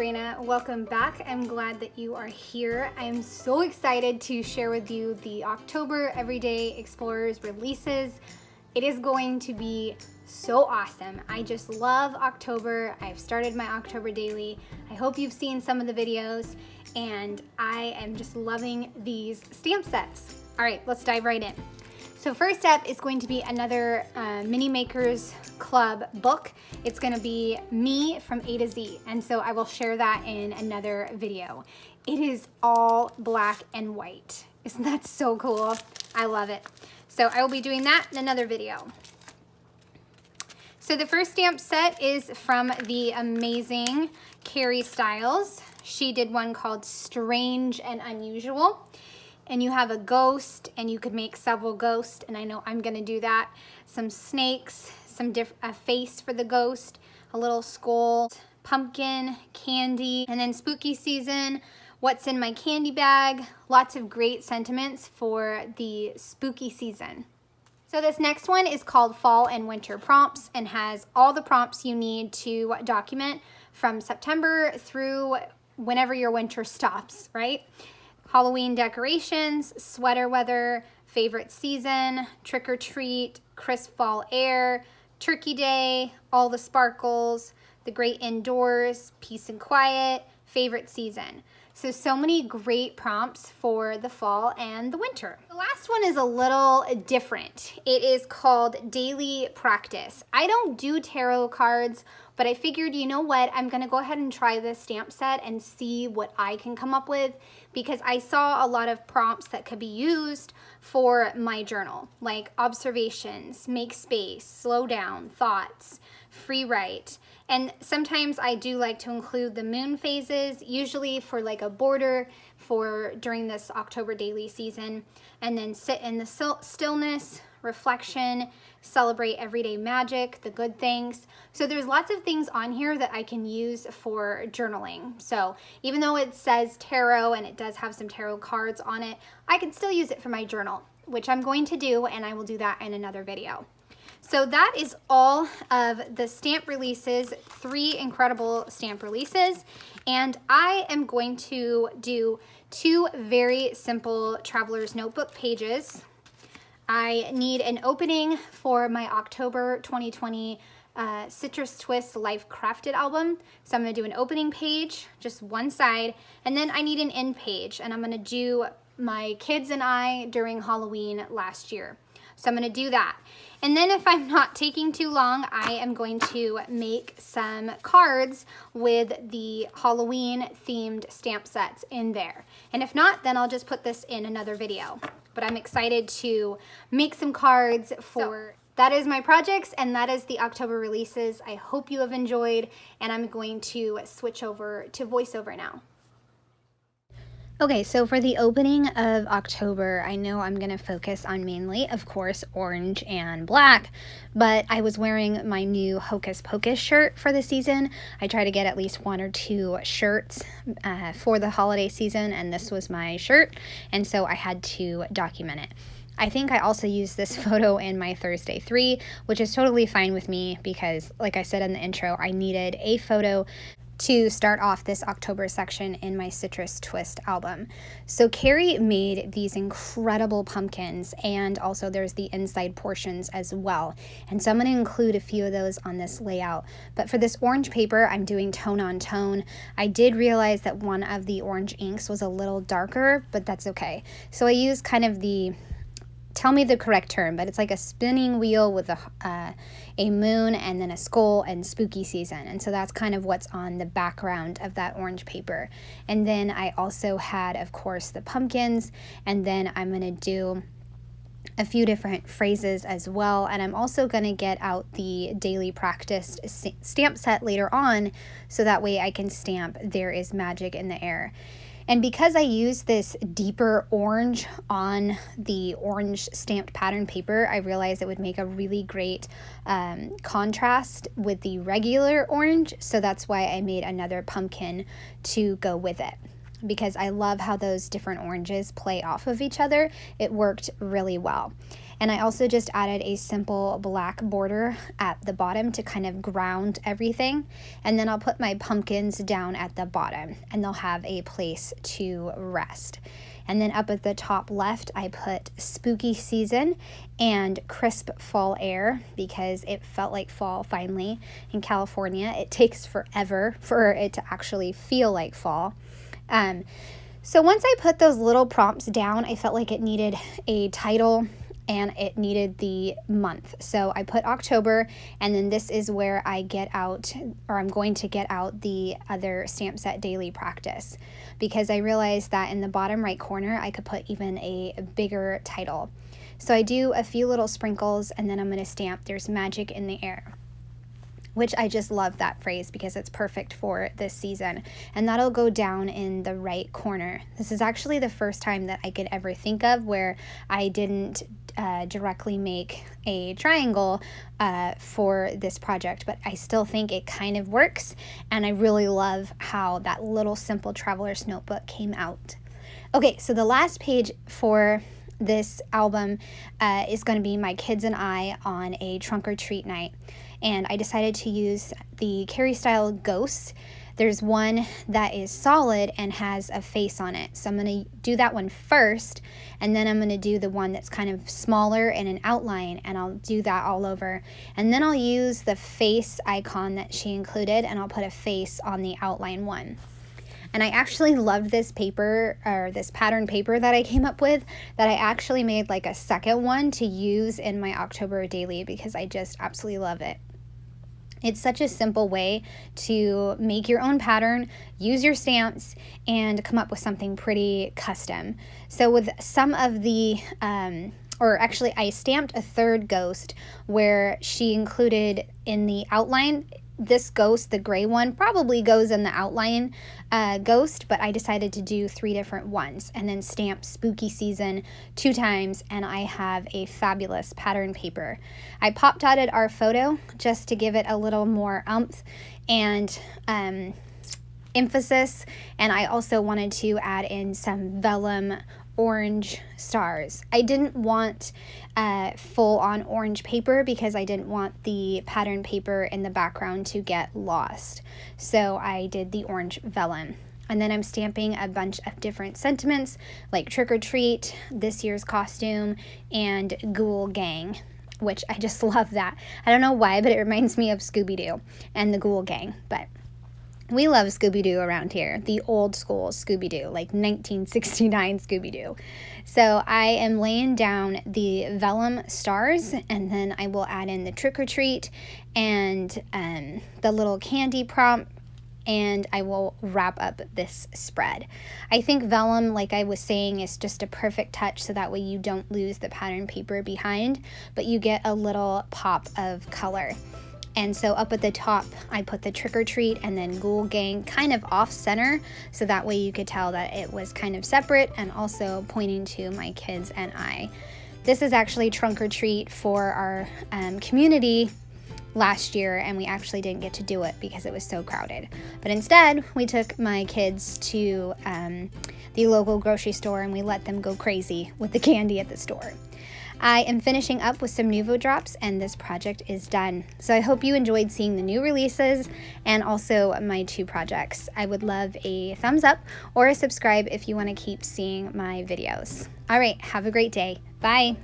Sabrina. Welcome back. I'm glad that you are here. I am so excited to share with you the October Everyday Explorers releases. It is going to be so awesome. I just love October. I've started my October daily. I hope you've seen some of the videos, and I am just loving these stamp sets. All right, let's dive right in. So first up is going to be another Mini Makers Club book. It's going to be me from A to Z, and so I will share that in another video. It is all black and white. Isn't that so cool? I love it. So I will be doing that in another video. So the first stamp set is from the amazing Kari Stiles. She did one called Strange and Unusual. And you have a ghost, and you could make several ghosts, and I know I'm gonna do that. Some snakes, a face for the ghost, a little skull, pumpkin, candy, and then spooky season, what's in my candy bag. Lots of great sentiments for the spooky season. So this next one is called Fall and Winter Prompts and has all the prompts you need to document from September through whenever your winter stops, right? Halloween decorations, sweater weather, favorite season, trick or treat, crisp fall air, turkey day, all the sparkles, the great indoors, peace and quiet, favorite season. So many great prompts for the fall and the winter. The last one is a little different. It is called Daily Practice. I don't do tarot cards, but I figured, you know what, I'm gonna go ahead and try this stamp set and see what I can come up with, because I saw a lot of prompts that could be used for my journal, like observations, make space, slow down, thoughts, free write. And sometimes I do like to include the moon phases, usually for like a border for during this October daily season, and then sit in the stillness, reflection, celebrate everyday magic, the good things. So there's lots of things on here that I can use for journaling. So even though it says tarot and it does have some tarot cards on it, I can still use it for my journal, which I'm going to do, and I will do that in another video. So that is all of the stamp releases, 3 incredible stamp releases, and I am going to do 2 very simple traveler's notebook pages. I need an opening for my October 2020 Citrus Twist Life Crafted album. So I'm gonna do an opening page, just one side, and then I need an end page, and I'm gonna do my kids and I during Halloween last year. So I'm gonna do that. And then if I'm not taking too long, I am going to make some cards with the Halloween themed stamp sets in there. And if not, then I'll just put this in another video. But I'm excited to make some cards for... That is my projects, and that is the October releases. I hope you have enjoyed, and I'm going to switch over to voiceover now. Okay, so for the opening of October, I know I'm going to focus on mainly, of course, orange and black, but I was wearing my new Hocus Pocus shirt for the season. I try to get at least 1 or 2 shirts for the holiday season, and this was my shirt, and so I had to document it. I think I also used this photo in my Thursday 3, which is totally fine with me because, like I said in the intro, I needed a photo to start off this October section in my Citrus Twist album. So Kari made these incredible pumpkins, and also there's the inside portions as well. And so I'm gonna include a few of those on this layout. But for this orange paper, I'm doing tone on tone. I did realize that one of the orange inks was a little darker, but that's okay. So I used kind of the, tell me the correct term, but it's like a spinning wheel with a moon and then a skull and spooky season. And so that's kind of what's on the background of that orange paper. And then I also had, of course, the pumpkins, and then I'm going to do a few different phrases as well. And I'm also going to get out the daily practice stamp set later on, so that way I can stamp "There is magic in the air." And because I used this deeper orange on the orange stamped pattern paper, I realized it would make a really great contrast with the regular orange. So that's why I made another pumpkin to go with it. because I love how those different oranges play off of each other. It worked really well. And I also just added a simple black border at the bottom to kind of ground everything. And then I'll put my pumpkins down at the bottom and they'll have a place to rest. And then up at the top left, I put spooky season and crisp fall air because it felt like fall finally in California. It takes forever for it to actually feel like fall. So once I put those little prompts down, I felt like it needed a title and it needed the month. So I put October, and then this is where I get out, or I'm going to get out the other stamp set daily practice, because I realized that in the bottom right corner, I could put even a bigger title. So I do a few little sprinkles, and then I'm gonna stamp "There's magic in the air," which I just love that phrase because it's perfect for this season. And that'll go down in the right corner. This is actually the first time that I could ever think of where I didn't directly make a triangle for this project, but I still think it kind of works. And I really love how that little simple traveler's notebook came out. Okay, so the last page for this album is going to be my kids and I on a trunk or treat night. And I decided to use the Kari style ghosts. There's one that is solid and has a face on it. So I'm going to do that one first, and then I'm going to do the one that's kind of smaller and an outline, and I'll do that all over. And then I'll use the face icon that she included, and I'll put a face on the outline one. And I actually love this paper, or this pattern paper that I came up with, that I actually made like a second one to use in my October daily because I just absolutely love it. It's such a simple way to make your own pattern, use your stamps, and come up with something pretty custom. So with some of the, or actually I stamped a third ghost where she included in the outline, this ghost, the gray one, probably goes in the outline ghost, but I decided to do 3 different ones and then stamp spooky season 2 times, and I have a fabulous pattern paper. I pop dotted our photo just to give it a little more oomph and emphasis, and I also wanted to add in some vellum orange stars. I didn't want full on orange paper because I didn't want the pattern paper in the background to get lost. So I did the orange vellum. And then I'm stamping a bunch of different sentiments like trick or treat, this year's costume, and Ghoul Gang, which I just love that. I don't know why, but it reminds me of Scooby-Doo and the Ghoul Gang, but we love Scooby-Doo around here, the old school Scooby-Doo, like 1969 Scooby-Doo. So I am laying down the vellum stars, and then I will add in the trick-or-treat and the little candy prompt, and I will wrap up this spread. I think vellum, like I was saying, is just a perfect touch so that way you don't lose the pattern paper behind, but you get a little pop of color. And so up at the top, I put the trick or treat and then Ghoul Gang kind of off center, so that way you could tell that it was kind of separate and also pointing to my kids and I. This is actually trunk or treat for our community last year, and we actually didn't get to do it because it was so crowded. But instead, we took my kids to the local grocery store and we let them go crazy with the candy at the store. I am finishing up with some Nuvo drops, and this project is done. So I hope you enjoyed seeing the new releases and also my 2 projects. I would love a thumbs up or a subscribe if you want to keep seeing my videos. All right, have a great day. Bye.